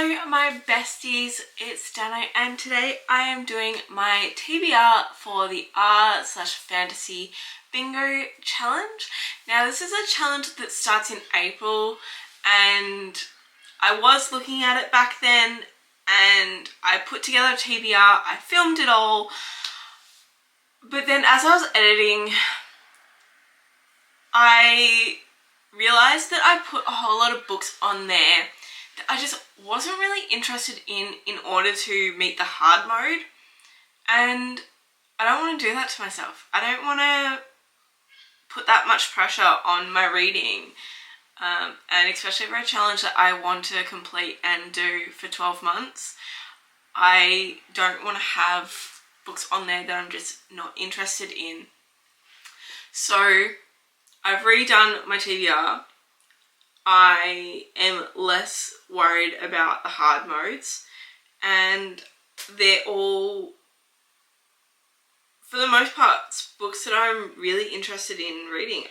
Hello my besties, it's Dano and today I am doing my TBR for the R/fantasy bingo challenge. Now this is a challenge that starts in April and I was looking at it back then and I put together a TBR, I filmed it all, but then as I was editing I realised that I put a whole lot of books on there that I just wasn't really interested in order to meet the hard mode, and I don't want to do that to myself. I don't want to put that much pressure on my reading, and especially for a challenge that I want to complete and do for 12 months. I don't want to have books on there that I'm just not interested in. So I've redone my TBR. I am less worried about the hard modes and they're all, for the most part, books that I'm really interested in reading.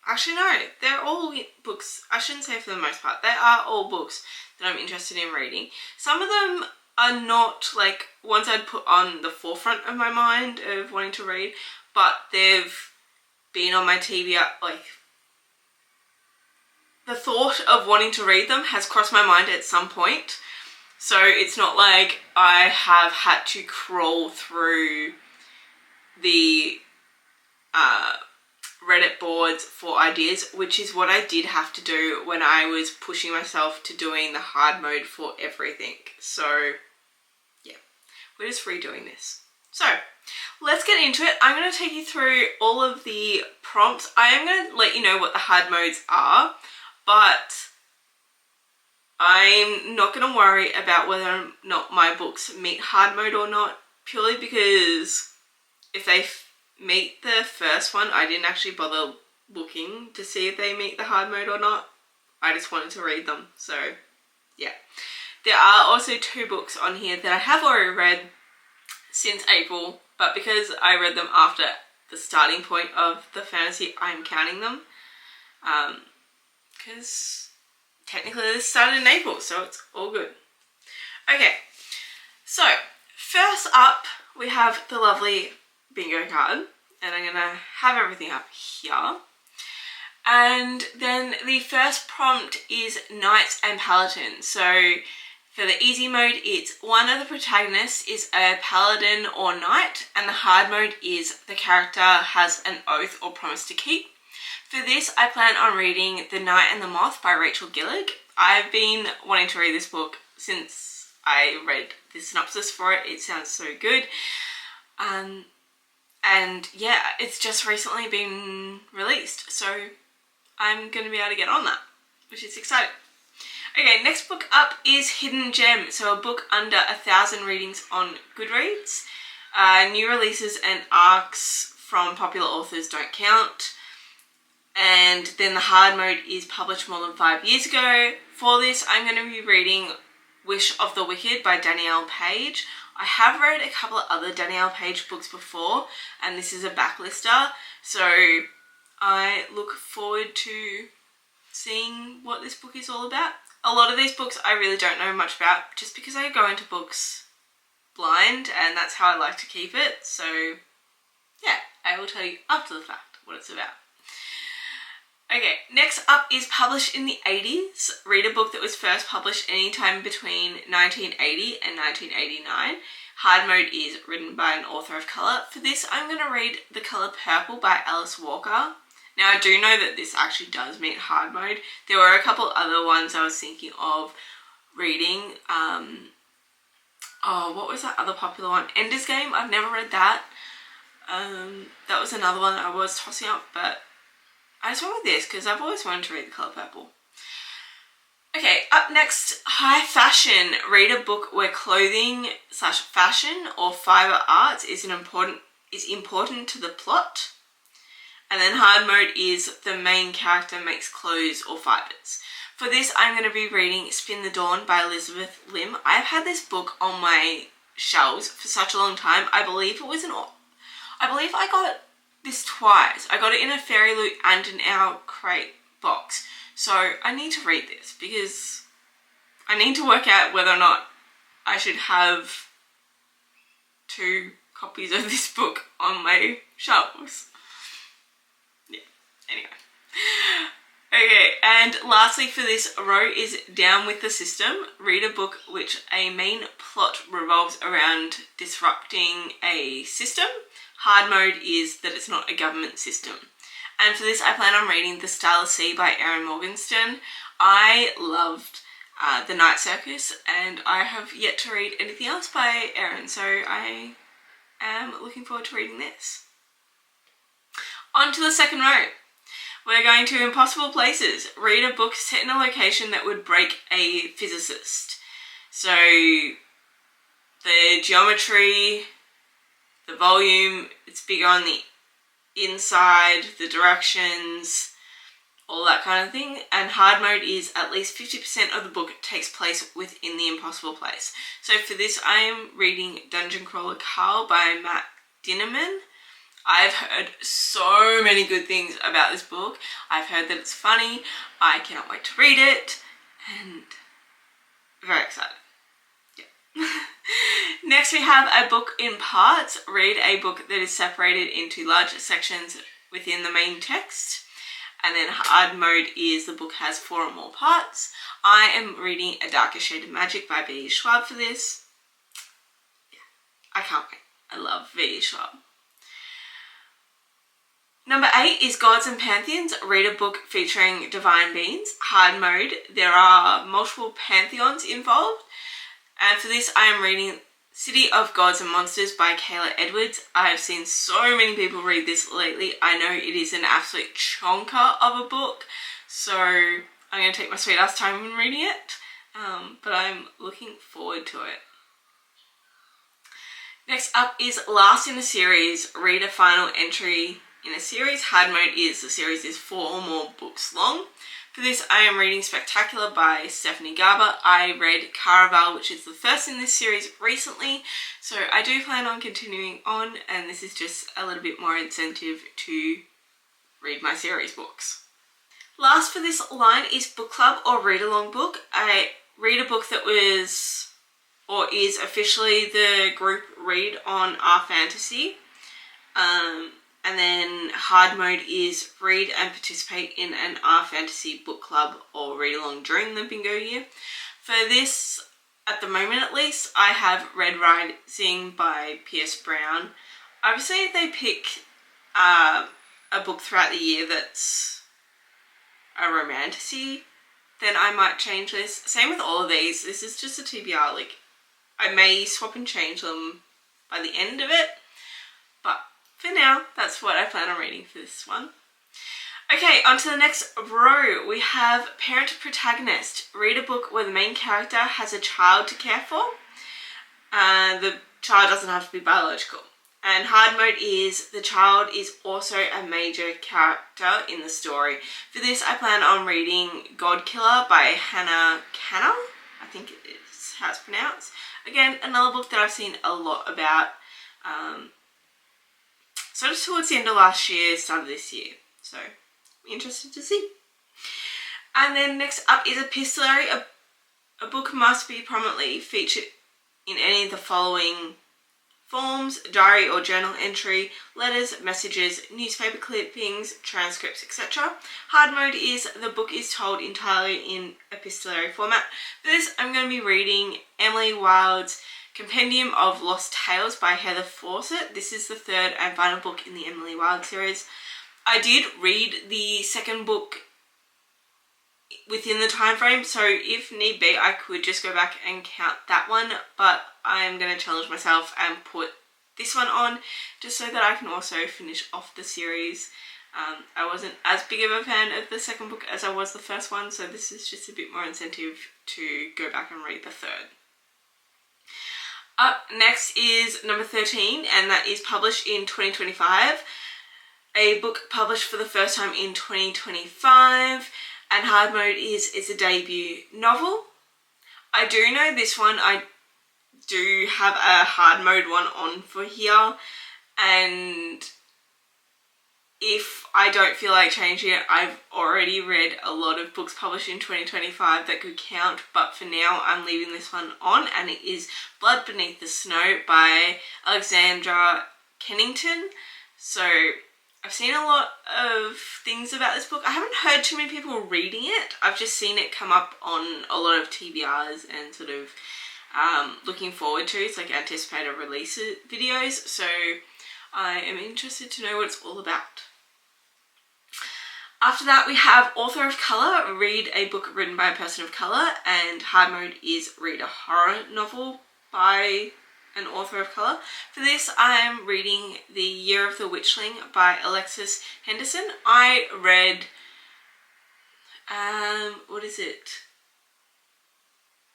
Actually no, they're all books, I shouldn't say for the most part, they are all books that I'm interested in reading. Some of them are not like ones I'd put on the forefront of my mind of wanting to read, but they've been on my TBR, like the thought of wanting to read them has crossed my mind at some point. So it's not like I have had to crawl through the Reddit boards for ideas, which is what I did have to do when I was pushing myself to doing the hard mode for everything. So yeah, we're just redoing this. So let's get into it. I'm going to take you through all of the prompts. I am going to let you know what the hard modes are, but I'm not going to worry about whether or not my books meet hard mode or not, purely because if they meet the first one, I didn't actually bother looking to see if they meet the hard mode or not. I just wanted to read them, so yeah. There are also 2 books on here that I have already read since April, but because I read them after the starting point of the fantasy, I'm counting them. Because technically this started in April, so it's all good. Okay, so first up we have the lovely bingo card, and I'm gonna have everything up here. And then the first prompt is Knights and Paladins. So for the easy mode, it's one of the protagonists is a paladin or knight, and the hard mode is the character has an oath or promise to keep. For this, I plan on reading The Knight and the Moth by Rachel Gillig. I've been wanting to read this book since I read the synopsis for it. It sounds so good. And yeah, it's just recently been released, so I'm going to be able to get on that, which is exciting. Okay, next book up is Hidden Gem, so a book under 1,000 readings on Goodreads. New releases and arcs from popular authors don't count. And then the hard mode is published more than 5 years ago. For this, I'm going to be reading Wish of the Wicked by Danielle Page. I have read a couple of other Danielle Page books before, and this is a backlister, so I look forward to seeing what this book is all about. A lot of these books I really don't know much about, just because I go into books blind, and that's how I like to keep it. So yeah, I will tell you after the fact what it's about. Okay, next up is Published in the 80s. Read a book that was first published anytime between 1980 and 1989. Hard mode is written by an author of colour. For this, I'm going to read The Colour Purple by Alice Walker. Now, I do know that this actually does meet hard mode. There were a couple other ones I was thinking of reading. What was that other popular one? Ender's Game. I've never read that. That was another one I was tossing up, but I just went with this because I've always wanted to read The Colour Purple. Okay, up next, High Fashion. Read a book where clothing/fashion or fibre arts is important to the plot. And then hard mode is the main character makes clothes or fibres. For this, I'm going to be reading Spin the Dawn by Elizabeth Lim. I've had this book on my shelves for such a long time. I believe I got this twice. I got it in a Fairy Loot and an Our Crate box. So I need to read this because I need to work out whether or not I should have 2 copies of this book on my shelves. Yeah, anyway. Okay, and lastly for this row is Down with the System. Read a book which a main plot revolves around disrupting a system. Hard mode is that it's not a government system. And for this I plan on reading The Starless Sea by Erin Morgenstern. I loved The Night Circus, and I have yet to read anything else by Erin, so I am looking forward to reading this. On to the second row. We're going to Impossible Places. Read a book set in a location that would break a physicist. So the geometry, the volume, it's bigger on the inside, the directions, all that kind of thing. And hard mode is at least 50% of the book takes place within the impossible place. So for this I am reading Dungeon Crawler Carl by Matt Dinnerman. I've heard so many good things about this book. I've heard that it's funny. I cannot wait to read it, and very excited. Yeah. Next we have A Book in Parts. Read a book that is separated into large sections within the main text. And then hard mode is the book has 4 or more parts. I am reading A Darker Shade of Magic by V. Schwab for this. Yeah, I can't wait. I love V. Schwab. Number 8 is Gods and Pantheons. Read a book featuring divine beings. Hard mode. There are multiple pantheons involved. And for this I am reading City of Gods and Monsters by Kayla Edwards. I've seen so many people read this lately. I know it is an absolute chonker of a book. So I'm going to take my sweet ass time in reading it. But I'm looking forward to it. Next up is Last in a Series. Read a final entry in a series. Hard mode is the series is 4 or more books long. For this I am reading Spectacular by Stephanie Garber. I read Caraval, which is the first in this series, recently, so I do plan on continuing on, and this is just a little bit more incentive to read my series books. Last for this line is Book Club or Read Along Book. I read a book that was or is officially the group read on Our Fantasy. And then hard mode is read and participate in an Our Fantasy book club or read along during the bingo year. For this, at the moment at least, I have Red Rising by Pierce Brown. Obviously if they pick a book throughout the year that's a romantasy, then I might change this. Same with all of these. This is just a TBR. Like, I may swap and change them by the end of it, but for now, that's what I plan on reading for this one. Okay, on to the next row. We have Parent to Protagonist. Read a book where the main character has a child to care for. The child doesn't have to be biological. And hard mode is the child is also a major character in the story. For this, I plan on reading God Killer by Hannah Canna. I think it is how it's pronounced. Again, another book that I've seen a lot about. Sort of towards the end of last year, start of this year. So, I'm interested to see. And then next up is Epistolary. A book must be prominently featured in any of the following forms: diary or journal entry, letters, messages, newspaper clippings, transcripts, etc. Hard mode is the book is told entirely in epistolary format. For this, I'm going to be reading Emily Wilde's Compendium of Lost Tales by Heather Fawcett. This is the 3rd and final book in the Emily Wilde series. I did read the 2nd book within the time frame, so if need be I could just go back and count that one, but I'm going to challenge myself and put this one on just so that I can also finish off the series. I wasn't as big of a fan of the 2nd book as I was the first one, so this is just a bit more incentive to go back and read the 3rd. Up next is number 13, and that is published in 2025. A book published for the first time in 2025, and hard mode is it's a debut novel. I do know this one, I do have a hard mode one on for here, and if I don't feel like changing it, I've already read a lot of books published in 2025 that could count, but for now I'm leaving this one on, and it is Blood Beneath the Snow by Alexandra Kennington. So I've seen a lot of things about this book. I haven't heard too many people reading it. I've just seen it come up on a lot of TBRs and sort of looking forward to. It's like anticipated release videos. So I am interested to know what it's all about. After that, we have Author of Colour, read a book written by a person of colour, and Hard Mode is read a horror novel by an author of colour. For this, I'm reading The Year of the Witchling by Alexis Henderson. I read, what is it?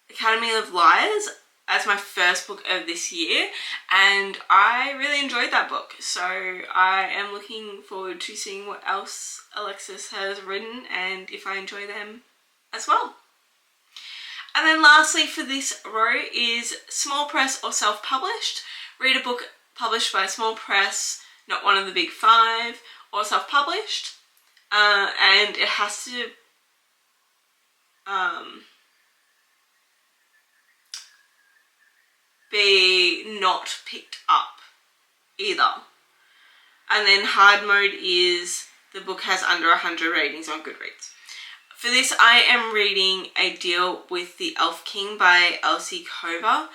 Academy of Liars as my first book of this year, and I really enjoyed that book. So I am looking forward to seeing what else Alexis has written and if I enjoy them as well. And then lastly for this row is small press or self-published. Read a book published by a small press, not one of the big five, or self-published. And it has to be not picked up either. And then hard mode is the book has under 100 ratings on Goodreads. For this, I am reading A Deal with the Elf King by Elsie Cover.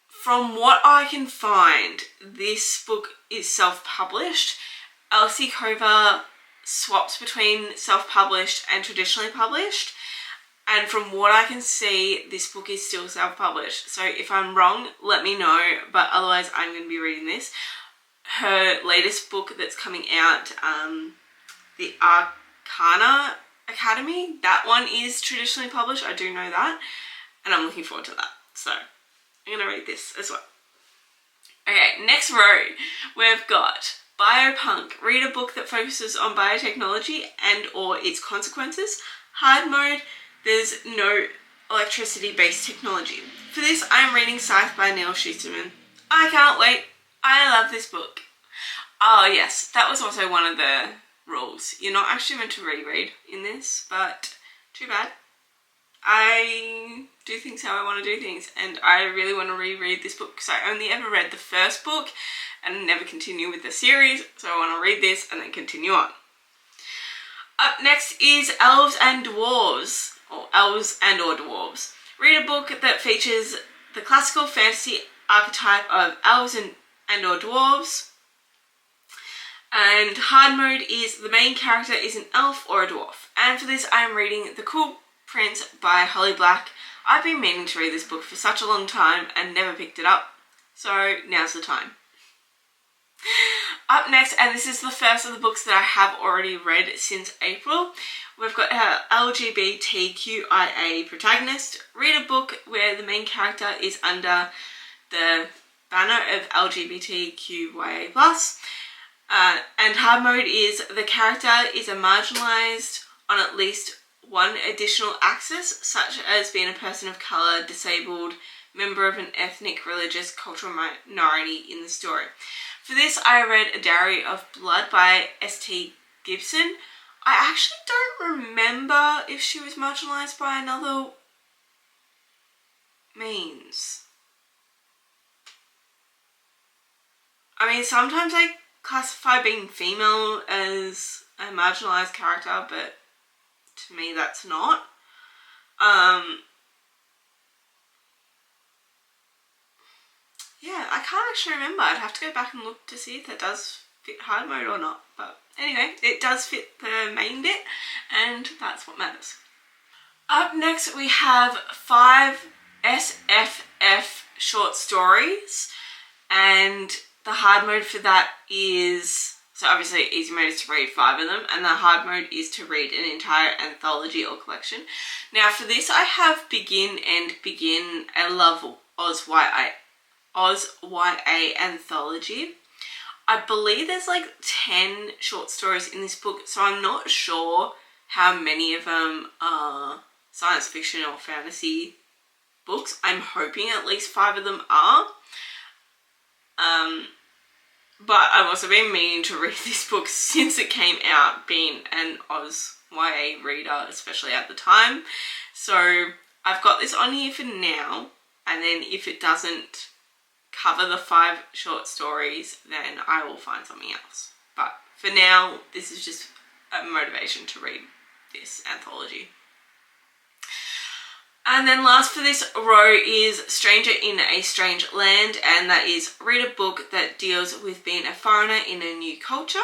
From what I can find, this book is self-published. Elsie Cover swaps between self-published and traditionally published. And from what I can see, this book is still self-published. So if I'm wrong, let me know. But otherwise, I'm going to be reading this. Her latest book that's coming out, The Arcana Academy, that one is traditionally published. I do know that. And I'm looking forward to that. So I'm going to read this as well. Okay, next row, we've got Biopunk. Read a book that focuses on biotechnology and or its consequences. Hard mode. There's no electricity-based technology. For this, I'm reading Scythe by Neil Schusterman. I can't wait. I love this book. Oh yes, that was also one of the rules. You're not actually meant to reread in this, but too bad. I do things how I want to do things, and I really want to reread this book because I only ever read the first book and never continue with the series, so I want to read this and then continue on. Up next is Elves and Dwarves, or Elves and or Dwarves. Read a book that features the classical fantasy archetype of elves and or dwarves. And hard mode is the main character is an elf or a dwarf. And for this, I am reading The Cool Prince by Holly Black. I've been meaning to read this book for such a long time and never picked it up, so now's the time. Up next, and this is the first of the books that I have already read since April, we've got our LGBTQIA protagonist. Read a book where the main character is under the banner of LGBTQIA+. And hard mode is the character is a marginalised on at least one additional axis, such as being a person of colour, disabled, member of an ethnic, religious, cultural minority in the story. For this, I read A Diary of Blood by S.T. Gibson. I actually don't remember if she was marginalised by another means. I mean, sometimes I classify being female as a marginalised character, but to me that's not. Yeah, I can't actually remember. I'd have to go back and look to see if that does fit hard mode or not. But anyway, it does fit the main bit, and that's what matters. Up next, we have 5 SFF short stories, and the hard mode for that is, so obviously easy mode is to read 5 of them, and the hard mode is to read an entire anthology or collection. Now for this, I have Begin and Begin, I Love Oz YA anthology. I believe there's like 10 short stories in this book, so I'm not sure how many of them are science fiction or fantasy books. I'm hoping at least 5 of them are. But I've also been meaning to read this book since it came out, being an Oz YA reader, especially at the time. So I've got this on here for now, and then if it doesn't cover the 5 short stories, then I will find something else. But for now, this is just a motivation to read this anthology. And then last for this row is Stranger in a Strange Land, and that is read a book that deals with being a foreigner in a new culture.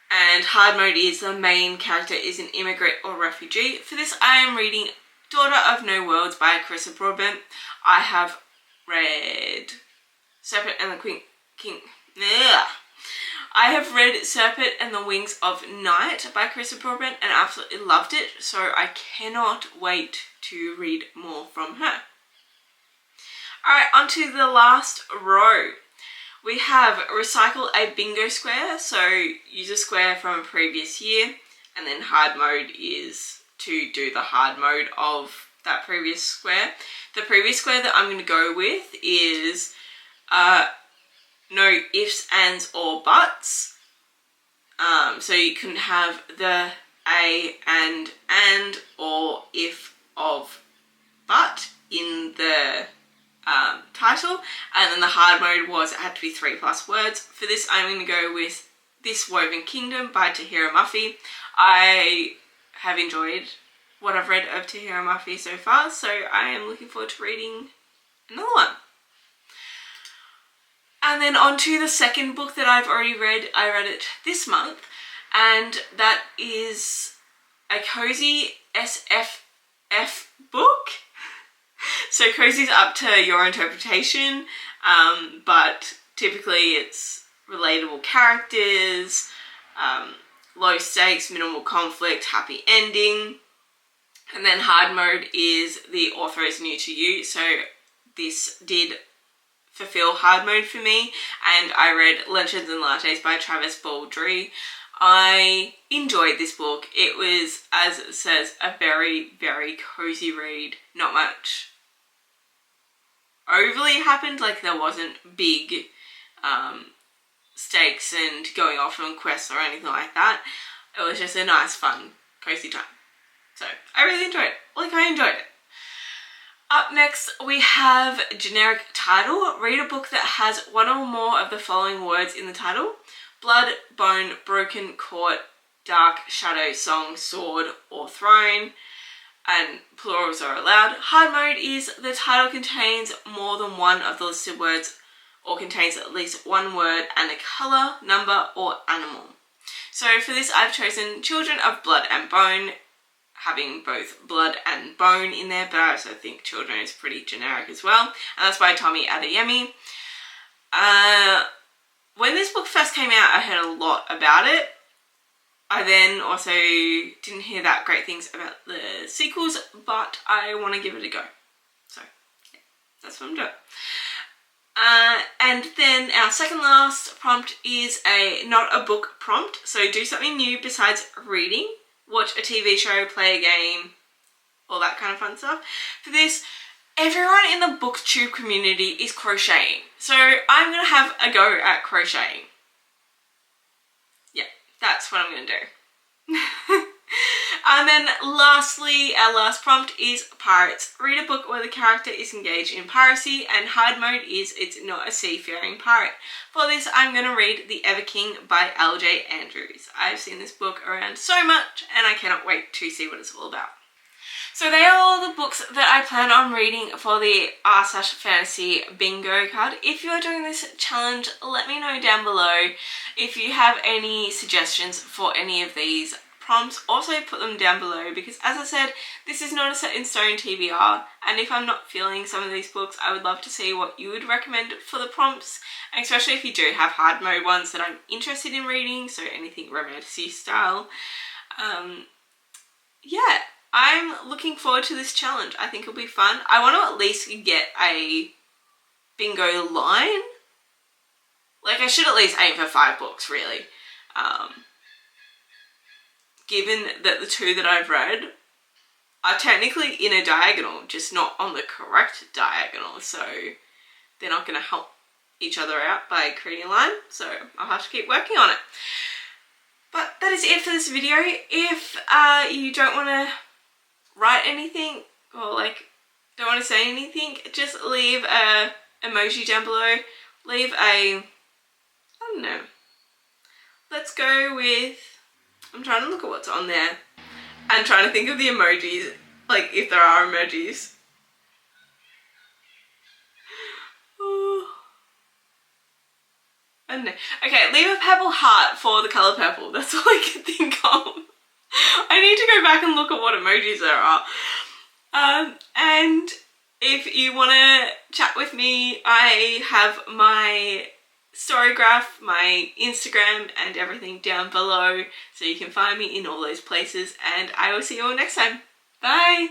And hard mode is the main character is an immigrant or refugee. For this I am reading Daughter of No Worlds by Carissa Broadbent. I have read Serpent and the King. I have read Serpent and the Wings of Night by Carissa Broadbent and absolutely loved it, so I cannot wait to read more from her. Alright, on to the last row. We have recycle a bingo square, so use a square from a previous year, and then hard mode is to do the hard mode of that previous square. The previous square that I'm going to go with is no ifs, ands or buts. So you can have the a and or if of but in the title, and then the hard mode was it had to be 3+ words. For this I'm going to go with This Woven Kingdom by Tahira Murphy. I have enjoyed what I've read of Tahira Murphy so far, so I am looking forward to reading another one. And then on to the second book that I've already read. I read it this month, and that is a cozy SFF book. So cozy's up to your interpretation, but typically it's relatable characters, low stakes, minimal conflict, happy ending. And then hard mode is the author is new to you, so this did fulfill hard mode for me, and I read Legends and Lattes by Travis Baldry. I enjoyed this book. It was, as it says, a very, very cozy read. Not much overly happened, like there wasn't big stakes and going off on quests or anything like that. It was just a nice, fun, cozy time. So I really enjoyed it. I enjoyed it. Up next we have generic title. Read a book that has one or more of the following words in the title: blood, bone, broken, court, dark, shadow, song, sword, or throne. And plurals are allowed. Hard mode is the title contains more than one of the listed words or contains at least one word and a colour, number, or animal. So for this I've chosen Children of Blood and Bone, having both blood and bone in there, but I also think children is pretty generic as well. And that's by Tommy Adeyemi. When this book first came out, I heard a lot about it. I then also didn't hear that great things about the sequels, but I want to give it a go. So, yeah, that's what I'm doing. And then our second last prompt is not a book prompt. So do something new besides reading. Watch a TV show, play a game, all that kind of fun stuff. For this, everyone in the booktube community is crocheting. So I'm going to have a go at crocheting. Yeah, that's what I'm going to do. And then lastly, our last prompt is pirates. Read a book where the character is engaged in piracy, and hard mode is it's not a seafaring pirate. For this, I'm going to read The Ever King by L.J. Andrews. I've seen this book around so much, and I cannot wait to see what it's all about. So they are all the books that I plan on reading for the r/fantasy bingo card. If you're doing this challenge, let me know down below. If you have any suggestions for any of these prompts, also put them down below, because as I said, this is not a set in stone TBR, and if I'm not feeling some of these books, I would love to see what you would recommend for the prompts, and especially if you do have hard mode ones that I'm interested in reading, so anything romantic style. Yeah, I'm looking forward to this challenge. I think it'll be fun. I want to at least get a bingo line. Like, I should at least aim for 5 books, really. Given that the 2 that I've read are technically in a diagonal, just not on the correct diagonal, so they're not going to help each other out by creating a line, so I'll have to keep working on it. But that is it for this video. If you don't want to write anything or like don't want to say anything, just leave a emoji down below. Leave a, I don't know, let's go with, I'm trying to look at what's on there and trying to think of the emojis, like if there are emojis. I don't know. Okay, leave a purple heart for the colour purple. That's all I can think of. I need to go back and look at what emojis there are. And if you want to chat with me, I have my Storygraph, my Instagram and everything down below, so you can find me in all those places, and I will see you all next time. Bye!